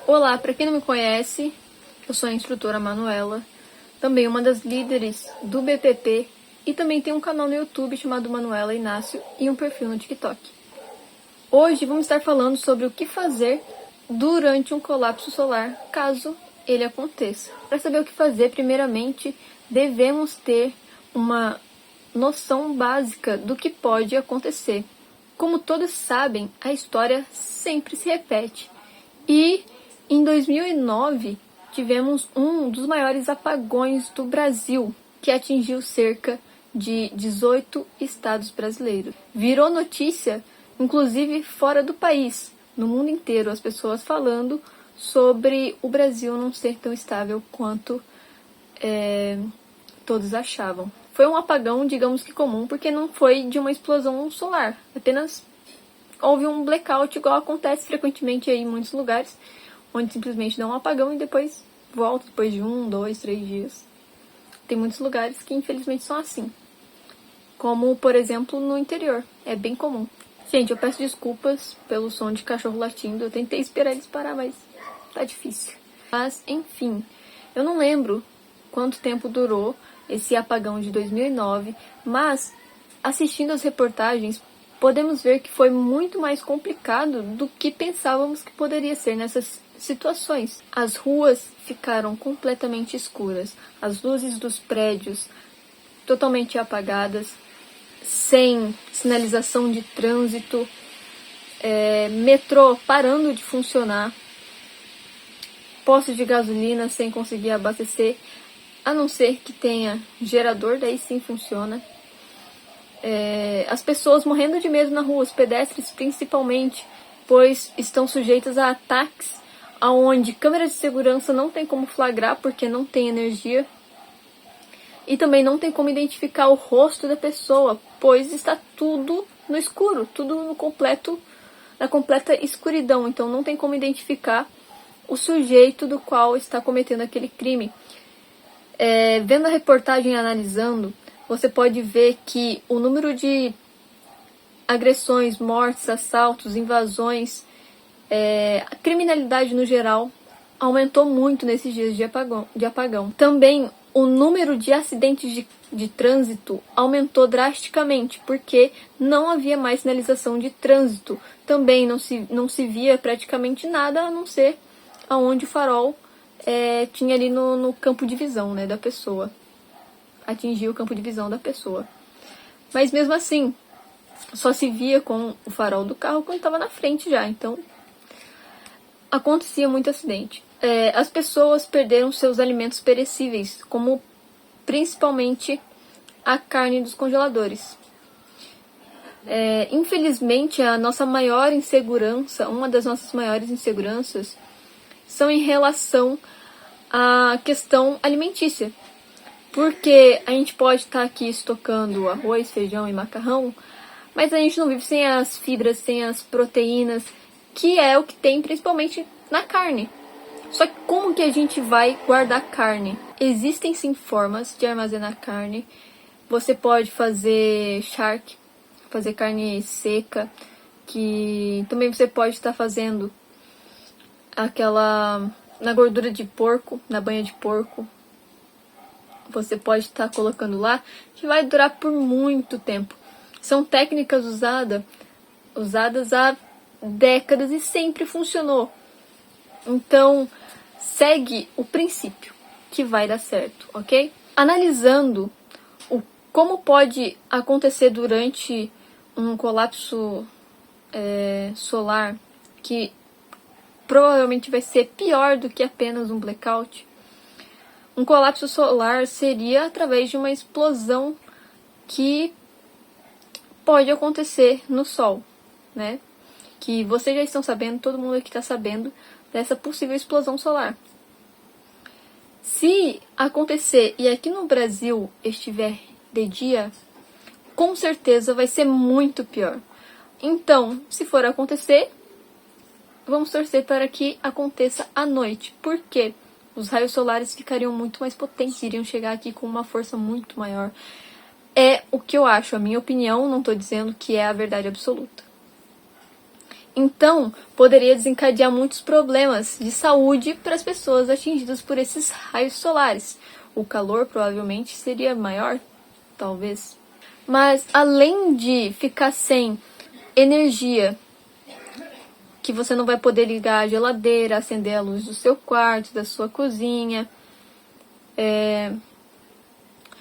Olá, para quem não me conhece, eu sou a instrutora Manuela, também uma das líderes do BPP e também tenho um canal no YouTube chamado Manuela Inácio e um perfil no TikTok. Hoje vamos estar falando sobre o que fazer durante um colapso solar, caso ele aconteça. Para saber o que fazer, primeiramente, devemos ter uma noção básica do que pode acontecer. Como todos sabem, a história sempre se repete. E em 2009, tivemos um dos maiores apagões do Brasil, que atingiu cerca de 18 estados brasileiros. Virou notícia, inclusive fora do país, no mundo inteiro, as pessoas falando sobre o Brasil não ser tão estável quanto todos achavam. Foi um apagão, digamos que comum, porque não foi de uma explosão solar, apenas houve um blackout, igual acontece frequentemente aí em muitos lugares, onde simplesmente dá um apagão e depois volta, depois de 1, 2, 3 dias. Tem muitos lugares que infelizmente são assim, como por exemplo no interior, é bem comum. Gente, eu peço desculpas pelo som de cachorro latindo, eu tentei esperar eles parar, mas tá difícil. Mas enfim, eu não lembro quanto tempo durou esse apagão de 2009, mas assistindo as reportagens, podemos ver que foi muito mais complicado do que pensávamos que poderia ser nessas situações. As ruas ficaram completamente escuras, as luzes dos prédios totalmente apagadas, sem sinalização de trânsito, metrô parando de funcionar, postos de gasolina sem conseguir abastecer, a não ser que tenha gerador, daí sim funciona. As pessoas morrendo de medo na rua, os pedestres principalmente, pois estão sujeitas a ataques onde câmeras de segurança não tem como flagrar porque não tem energia. E também não tem como identificar o rosto da pessoa, pois está tudo no escuro, tudo na completa escuridão. Então não tem como identificar o sujeito do qual está cometendo aquele crime. Vendo a reportagem e analisando, você pode ver que o número de agressões, mortes, assaltos, invasões, a criminalidade no geral aumentou muito nesses dias de apagão. Também o número de acidentes de trânsito aumentou drasticamente, porque não havia mais sinalização de trânsito. Também não se via praticamente nada, a não ser aonde o farol tinha ali no campo de visão, né, da pessoa. Atingia o campo de visão da pessoa. Mas mesmo assim, só se via com o farol do carro quando estava na frente já. Então, acontecia muito acidente. As pessoas perderam seus alimentos perecíveis, como principalmente a carne dos congeladores. Infelizmente, a nossa maior insegurança, uma das nossas maiores inseguranças, são em relação à questão alimentícia. Porque a gente pode estar aqui estocando arroz, feijão e macarrão, mas a gente não vive sem as fibras, sem as proteínas, que é o que tem principalmente na carne. Só que como que a gente vai guardar carne? Existem sim formas de armazenar carne. Você pode fazer charque, fazer carne seca, que também você pode estar fazendo aquela na gordura de porco, na banha de porco. Você pode estar colocando lá, que vai durar por muito tempo. São técnicas usadas há décadas e sempre funcionou. Então, segue o princípio que vai dar certo, ok? Analisando como pode acontecer durante um colapso solar, que provavelmente vai ser pior do que apenas um blackout. Um colapso solar seria através de uma explosão que pode acontecer no Sol, né? Que vocês já estão sabendo, todo mundo aqui está sabendo dessa possível explosão solar. Se acontecer e aqui no Brasil estiver de dia, com certeza vai ser muito pior. Então, se for acontecer, vamos torcer para que aconteça à noite. Por quê? Os raios solares ficariam muito mais potentes, iriam chegar aqui com uma força muito maior. É o que eu acho, a minha opinião, não estou dizendo que é a verdade absoluta. Então, poderia desencadear muitos problemas de saúde para as pessoas atingidas por esses raios solares. O calor provavelmente seria maior, talvez. Mas, além de ficar sem energia, que você não vai poder ligar a geladeira, acender a luz do seu quarto, da sua cozinha,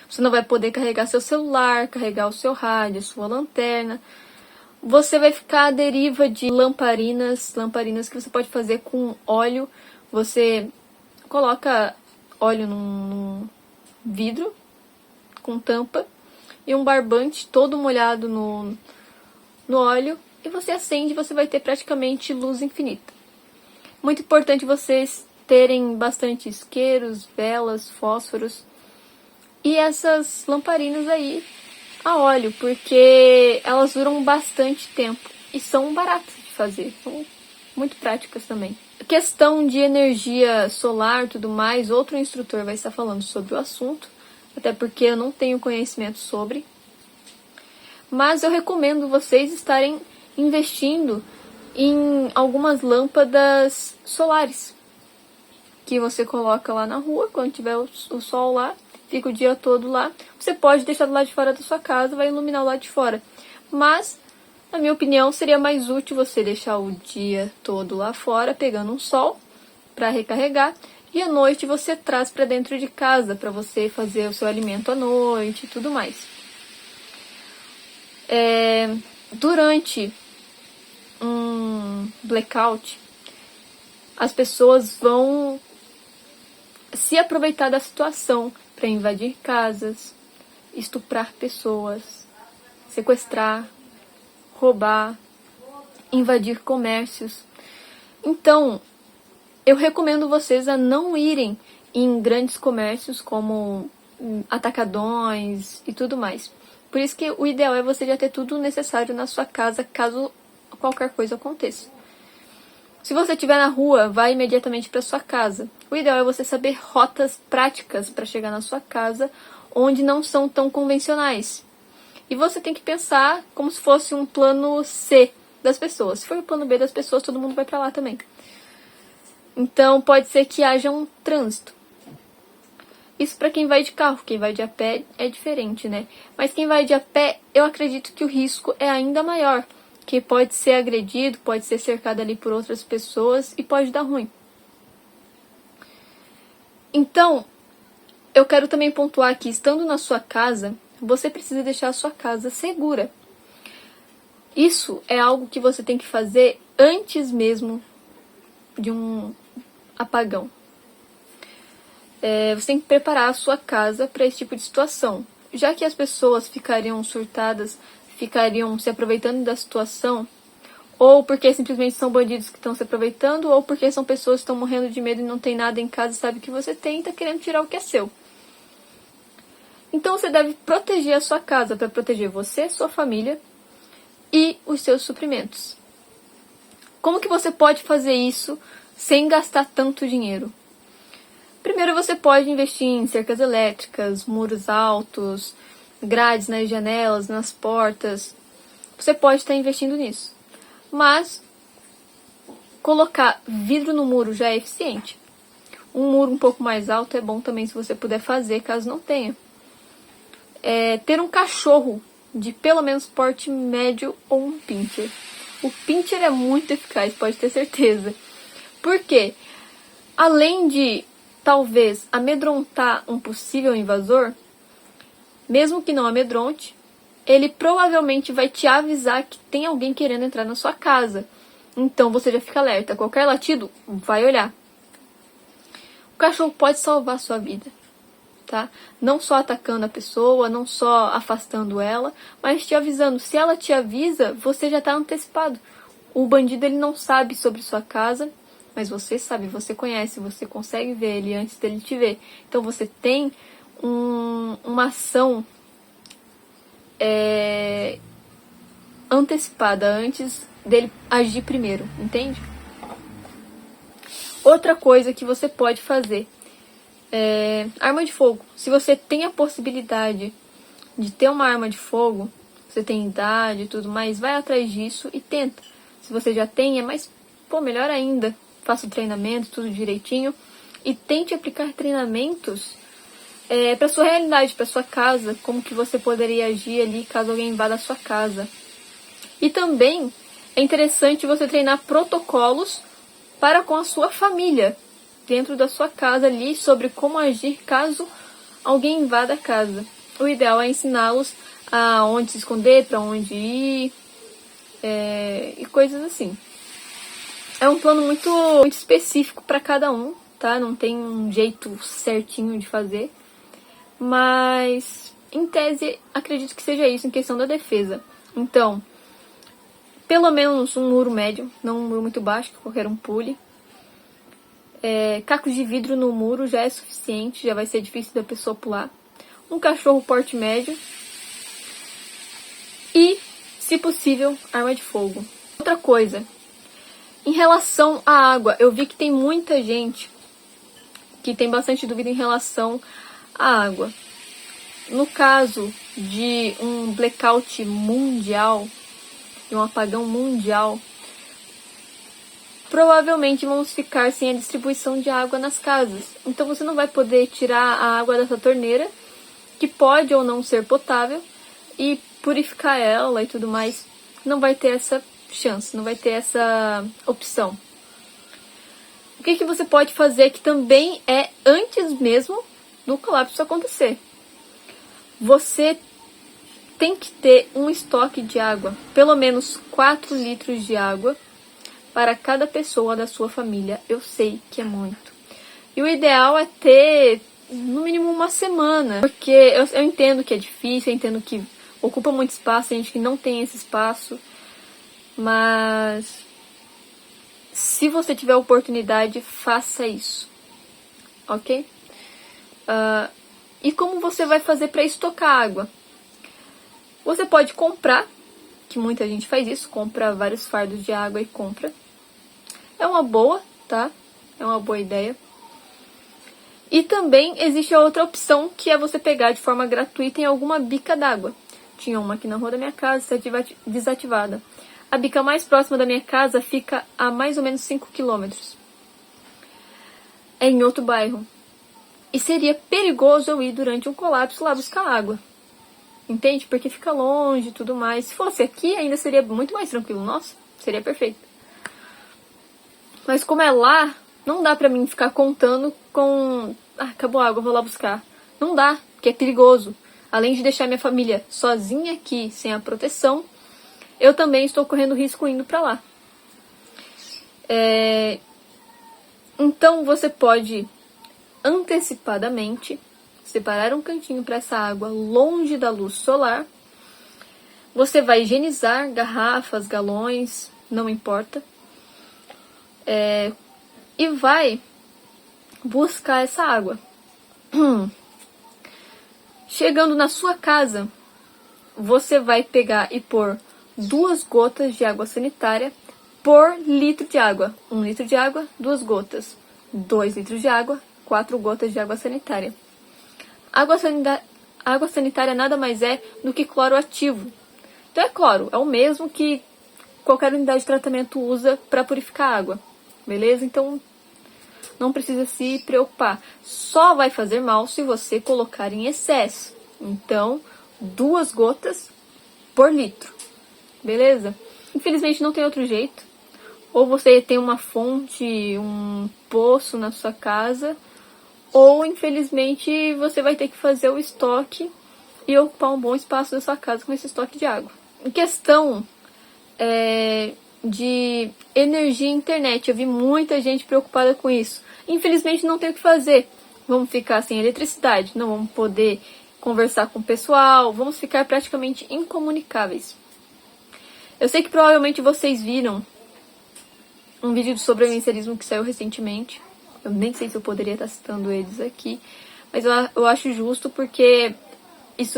você não vai poder carregar seu celular, carregar o seu rádio, sua lanterna. Você vai ficar à deriva de lamparinas que você pode fazer com óleo. Você coloca óleo num vidro com tampa e um barbante todo molhado no óleo, e você acende, você vai ter praticamente luz infinita. Muito importante vocês terem bastante isqueiros, velas, fósforos e essas lamparinas aí a óleo, porque elas duram bastante tempo e são baratas de fazer, são muito práticas também. A questão de energia solar e tudo mais, outro instrutor vai estar falando sobre o assunto, até porque eu não tenho conhecimento sobre. Mas eu recomendo vocês estarem investindo em algumas lâmpadas solares, que você coloca lá na rua, quando tiver o sol lá, fica o dia todo lá. Você pode deixar do lado de fora da sua casa, vai iluminar o lado de fora. Mas, na minha opinião, seria mais útil você deixar o dia todo lá fora, pegando um sol, para recarregar. E à noite você traz para dentro de casa, para você fazer o seu alimento à noite e tudo mais. Durante um blackout, as pessoas vão se aproveitar da situação para invadir casas, estuprar pessoas, sequestrar, roubar, invadir comércios. Então, eu recomendo vocês a não irem em grandes comércios como atacadões e tudo mais. Por isso que o ideal é você já ter tudo necessário na sua casa, caso qualquer coisa aconteça. Se você estiver na rua, vá imediatamente para sua casa. O ideal é você saber rotas práticas para chegar na sua casa, onde não são tão convencionais. E você tem que pensar como se fosse um plano C das pessoas. Se for o plano B das pessoas, todo mundo vai para lá também. Então, pode ser que haja um trânsito. Isso para quem vai de carro, quem vai de a pé é diferente, né? Mas quem vai de a pé, eu acredito que o risco é ainda maior. Que pode ser agredido, pode ser cercado ali por outras pessoas e pode dar ruim. Então, eu quero também pontuar que, estando na sua casa, você precisa deixar a sua casa segura. Isso é algo que você tem que fazer antes mesmo de um apagão. Você tem que preparar a sua casa para esse tipo de situação. Já que as pessoas ficariam surtadas, ficariam se aproveitando da situação, ou porque simplesmente são bandidos que estão se aproveitando, ou porque são pessoas que estão morrendo de medo e não tem nada em casa e sabe que você tem e está querendo tirar o que é seu. Então você deve proteger a sua casa para proteger você, sua família e os seus suprimentos. Como que você pode fazer isso sem gastar tanto dinheiro? Primeiro, você pode investir em cercas elétricas, muros altos, grades nas janelas, nas portas. Você pode estar investindo nisso. Mas colocar vidro no muro já é eficiente. Um muro um pouco mais alto é bom também se você puder fazer, caso não tenha. Ter um cachorro de pelo menos porte médio ou um pincher. O pincher é muito eficaz, pode ter certeza. Por quê? Além de talvez amedrontar um possível invasor, mesmo que não amedronte, ele provavelmente vai te avisar que tem alguém querendo entrar na sua casa. Então você já fica alerta. Qualquer latido, vai olhar. O cachorro pode salvar a sua vida, tá? Não só atacando a pessoa, não só afastando ela, mas te avisando. Se ela te avisa, você já está antecipado. O bandido ele não sabe sobre sua casa, mas você sabe, você conhece, você consegue ver ele antes dele te ver. Então você tem uma ação antecipada antes dele agir primeiro, entende? Outra coisa que você pode fazer é arma de fogo. Se você tem a possibilidade de ter uma arma de fogo, você tem idade e tudo mais, vai atrás disso e tenta. Se você já tem, é mais, pô, melhor ainda. Faça o treinamento, tudo direitinho. E tente aplicar treinamentos para sua realidade, para sua casa. Como que você poderia agir ali caso alguém invada a sua casa. E também é interessante você treinar protocolos para com a sua família. Dentro da sua casa ali, sobre como agir caso alguém invada a casa. O ideal é ensiná-los a onde se esconder, para onde ir, e coisas assim. É um plano muito específico para cada um, tá? Não tem um jeito certinho de fazer. Mas, em tese, acredito que seja isso em questão da defesa. Então, pelo menos um muro médio, não um muro muito baixo, que qualquer um pule. Cacos de vidro no muro já é suficiente, já vai ser difícil da pessoa pular. Um cachorro porte médio. E, se possível, arma de fogo. Outra coisa, em relação à água, eu vi que tem muita gente que tem bastante dúvida em relação à água. No caso de um blackout mundial, de um apagão mundial, provavelmente vamos ficar sem a distribuição de água nas casas. Então você não vai poder tirar a água dessa torneira, que pode ou não ser potável, e purificar ela e tudo mais. Não vai ter essa chance, não vai ter essa opção. O que você pode fazer que também é antes mesmo do colapso acontecer? Você tem que ter um estoque de água, pelo menos 4 litros de água para cada pessoa da sua família. Eu sei que é muito. E o ideal é ter no mínimo uma semana, porque eu entendo que é difícil, eu entendo que ocupa muito espaço, tem gente que não tem esse espaço, mas se você tiver oportunidade, faça isso, ok? E como você vai fazer para estocar água? Você pode comprar, que muita gente faz isso, compra vários fardos de água e compra. É uma boa, tá? É uma boa ideia. E também existe a outra opção, que é você pegar de forma gratuita em alguma bica d'água. Tinha uma aqui na rua da minha casa, está desativada. A bica mais próxima da minha casa fica a mais ou menos 5 quilômetros. É em outro bairro. E seria perigoso eu ir durante um colapso lá buscar água. Entende? Porque fica longe e tudo mais. Se fosse aqui, ainda seria muito mais tranquilo. Nossa, seria perfeito. Mas como é lá, não dá pra mim ficar contando com... acabou a água, vou lá buscar. Não dá, porque é perigoso. Além de deixar minha família sozinha aqui, sem a proteção, eu também estou correndo risco indo pra lá. Então você pode antecipadamente separar um cantinho para essa água longe da luz solar. Você vai higienizar garrafas, galões, não importa. E vai buscar essa água. Chegando na sua casa, você vai pegar e pôr 2 gotas de água sanitária por litro de água. 1 litro de água, 2 gotas. 2 litros de água, 4 gotas de água sanitária. Água sanitária nada mais é do que cloro ativo. Então é cloro, é o mesmo que qualquer unidade de tratamento usa para purificar água. Beleza? Então não precisa se preocupar. Só vai fazer mal se você colocar em excesso. Então, 2 gotas por litro. Beleza? Infelizmente não tem outro jeito. Ou você tem uma fonte, um poço na sua casa, ou infelizmente você vai ter que fazer o estoque e ocupar um bom espaço da sua casa com esse estoque de água. Em questão de energia e internet, eu vi muita gente preocupada com isso. Infelizmente não tem o que fazer. Vamos ficar sem eletricidade, não vamos poder conversar com o pessoal, vamos ficar praticamente incomunicáveis. Eu sei que provavelmente vocês viram um vídeo sobre o sobrevivencialismo que saiu recentemente. Eu nem sei se eu poderia estar citando eles aqui, mas eu acho justo porque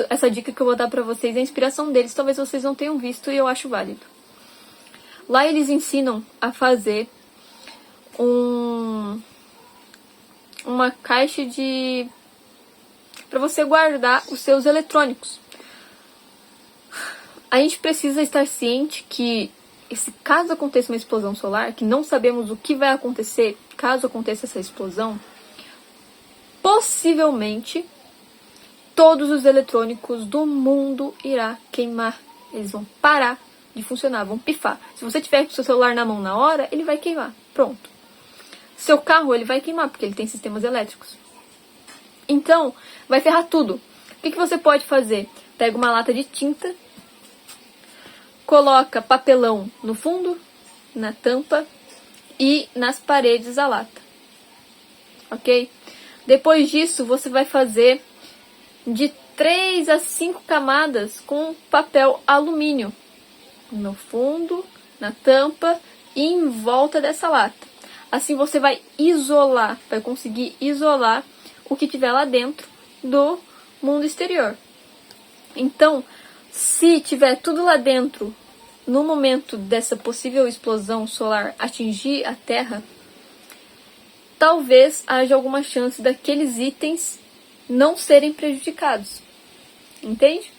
essa dica que eu vou dar pra vocês é a inspiração deles. Talvez vocês não tenham visto e eu acho válido. Lá eles ensinam a fazer uma caixa para você guardar os seus eletrônicos. A gente precisa estar ciente que esse caso aconteça uma explosão solar, que não sabemos o que vai acontecer caso aconteça essa explosão, possivelmente todos os eletrônicos do mundo irá queimar. Eles vão parar de funcionar, vão pifar. Se você tiver com o seu celular na mão na hora, ele vai queimar. Pronto. Seu carro, ele vai queimar, porque ele tem sistemas elétricos. Então, vai ferrar tudo. O que você pode fazer? Pega uma lata de tinta, coloca papelão no fundo, na tampa e nas paredes da lata. Ok? Depois disso, você vai fazer de 3 a 5 camadas com papel alumínio no fundo, na tampa e em volta dessa lata. Assim você vai isolar, vai conseguir isolar o que tiver lá dentro do mundo exterior. Então, se tiver tudo lá dentro, no momento dessa possível explosão solar atingir a Terra, talvez haja alguma chance daqueles itens não serem prejudicados. Entende?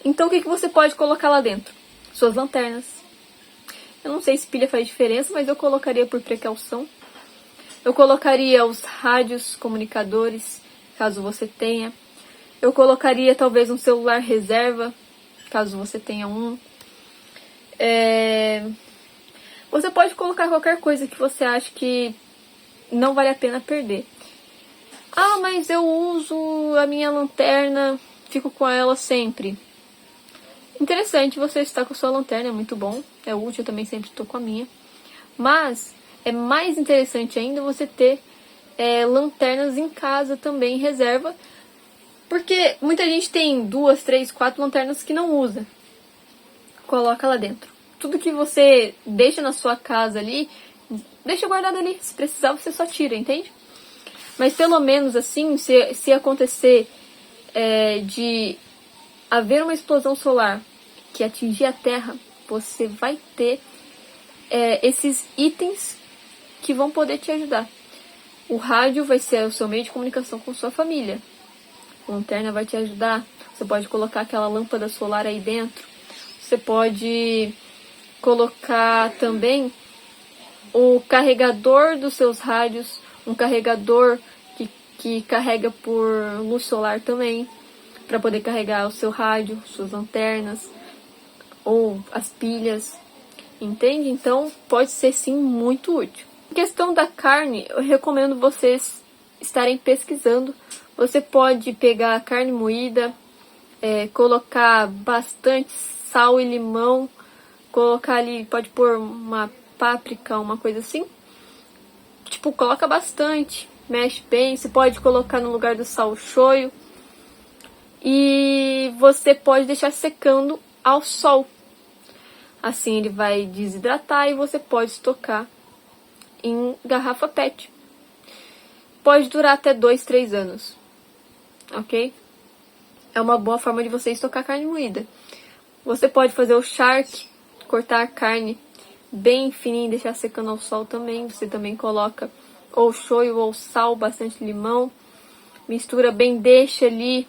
Então, o que você pode colocar lá dentro? Suas lanternas. Eu não sei se pilha faz diferença, mas eu colocaria por precaução. Eu colocaria os rádios comunicadores, caso você tenha. Eu colocaria talvez um celular reserva, caso você tenha um. Você pode colocar qualquer coisa que você acha que não vale a pena perder. Ah, mas eu uso a minha lanterna, fico com ela sempre. Interessante você estar com a sua lanterna, é muito bom. É útil, eu também sempre estou com a minha. Mas é mais interessante ainda você ter lanternas em casa também, em reserva. Porque muita gente tem 2, 3, 4 lanternas que não usa. Coloca lá dentro. Tudo que você deixa na sua casa ali, deixa guardado ali. Se precisar, você só tira, entende? Mas pelo menos assim, se acontecer de haver uma explosão solar que atingir a Terra, você vai ter esses itens que vão poder te ajudar. O rádio vai ser o seu meio de comunicação com sua família. A lanterna vai te ajudar. Você pode colocar aquela lâmpada solar aí dentro. Você pode colocar também o carregador dos seus rádios, um carregador que carrega por luz solar também, para poder carregar o seu rádio, suas lanternas ou as pilhas, entende? Então pode ser sim muito útil. Em questão da carne, eu recomendo vocês estarem pesquisando. Você pode pegar a carne moída, colocar bastante sal e limão, colocar ali, pode pôr uma páprica, uma coisa assim. Tipo, coloca bastante, mexe bem. Você pode colocar no lugar do sal o shoyu. E você pode deixar secando ao sol. Assim ele vai desidratar e você pode estocar em garrafa PET. Pode durar até 2, 3 anos. Ok? É uma boa forma de você estocar carne moída. Você pode fazer o charque, cortar a carne bem fininha e deixar secando ao sol também. Você também coloca ou shoyu ou sal, bastante limão. Mistura bem, deixa ali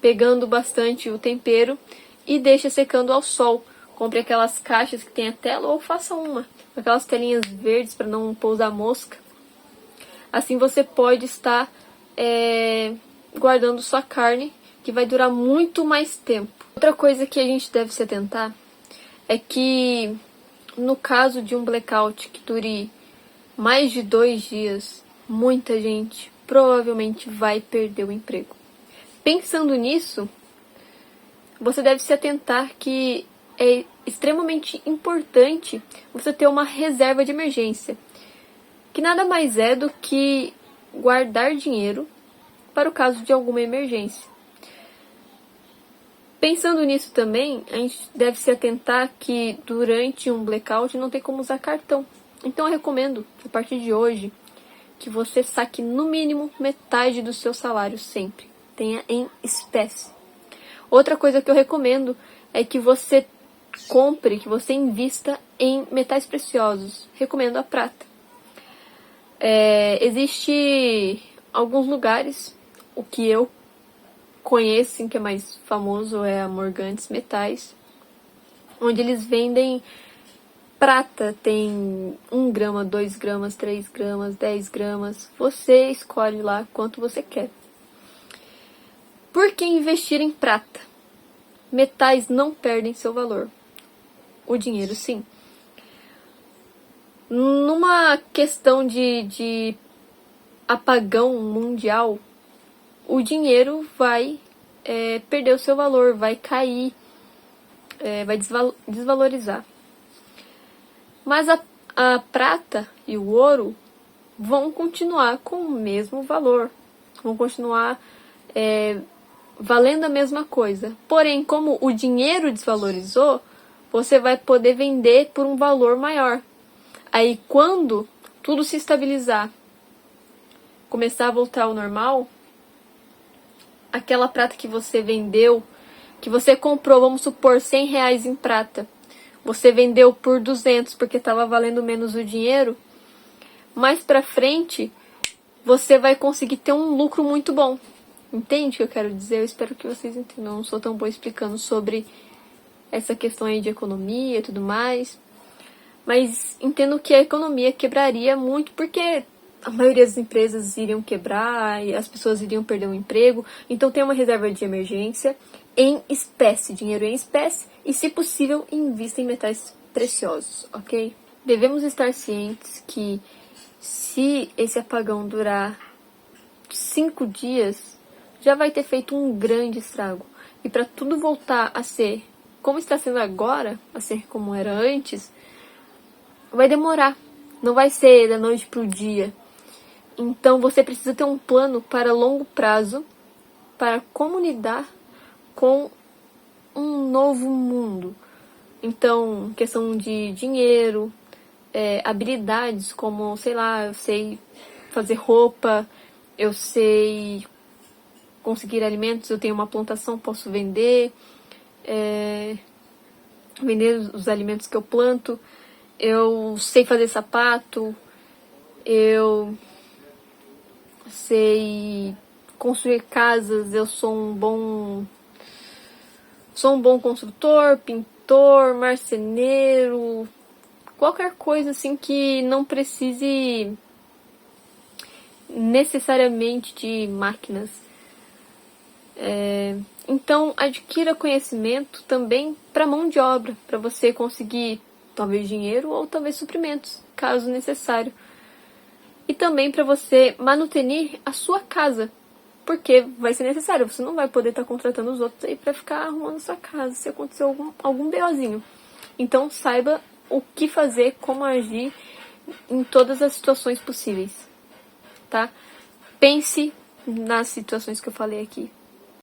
pegando bastante o tempero e deixa secando ao sol. Compre aquelas caixas que tem a tela ou faça uma, com aquelas telinhas verdes para não pousar mosca. Assim você pode estar guardando sua carne, que vai durar muito mais tempo. Outra coisa que a gente deve se atentar é que no caso de um blackout que dure mais de 2 dias, muita gente provavelmente vai perder o emprego. Pensando nisso, você deve se atentar que é extremamente importante você ter uma reserva de emergência, que nada mais é do que guardar dinheiro para o caso de alguma emergência. Pensando nisso também, a gente deve se atentar que durante um blackout não tem como usar cartão. Então eu recomendo, a partir de hoje, que você saque no mínimo metade do seu salário sempre. Tenha em espécie. Outra coisa que eu recomendo é que você compre, que você invista em metais preciosos. Recomendo a prata. Existe alguns lugares, o que eu conheço, que é mais famoso, é a Morgantes Metais, onde eles vendem Prata tem 1 grama, 2 gramas, 3 gramas, 10 gramas. Você escolhe lá quanto você quer. Por que investir em prata? Metais não perdem seu valor. O dinheiro, sim. Numa questão de apagão mundial, o dinheiro vai perder o seu valor, vai cair, vai desvalorizar. Mas a prata e o ouro vão continuar com o mesmo valor, vão continuar valendo a mesma coisa. Porém, como o dinheiro desvalorizou, você vai poder vender por um valor maior. Aí, quando tudo se estabilizar, começar a voltar ao normal, aquela prata que você vendeu, que você comprou, vamos supor, R$100 em prata, você vendeu por 200 porque estava valendo menos o dinheiro, mais pra frente, você vai conseguir ter um lucro muito bom. Entende o que eu quero dizer? Eu espero que vocês entendam. Eu não sou tão boa explicando sobre essa questão aí de economia e tudo mais. Mas entendo que a economia quebraria muito porque a maioria das empresas iriam quebrar e as pessoas iriam perder o emprego. Então tem uma reserva de emergência em espécie, dinheiro em espécie, e se possível, invista em metais preciosos, ok? Devemos estar cientes que se esse apagão durar 5 dias, já vai ter feito um grande estrago. E para tudo voltar a ser como está sendo agora, a ser como era antes, vai demorar. Não vai ser da noite para o dia. Então você precisa ter um plano para longo prazo, para como lidar com um novo mundo. Então, questão de dinheiro, habilidades como, sei lá, eu sei fazer roupa, eu sei conseguir alimentos, eu tenho uma plantação, posso vender, vender os alimentos que eu planto, eu sei fazer sapato, eu sei construir casas, eu sou um bom construtor, pintor, marceneiro, qualquer coisa assim que não precise necessariamente de máquinas. Então, adquira conhecimento também para mão de obra, para você conseguir talvez dinheiro ou talvez suprimentos, caso necessário. E também para você manutenir a sua casa, porque vai ser necessário, você não vai poder estar contratando os outros aí para ficar arrumando sua casa se acontecer algum BOzinho. Então saiba o que fazer, como agir em todas as situações possíveis, tá? Pense nas situações que eu falei aqui.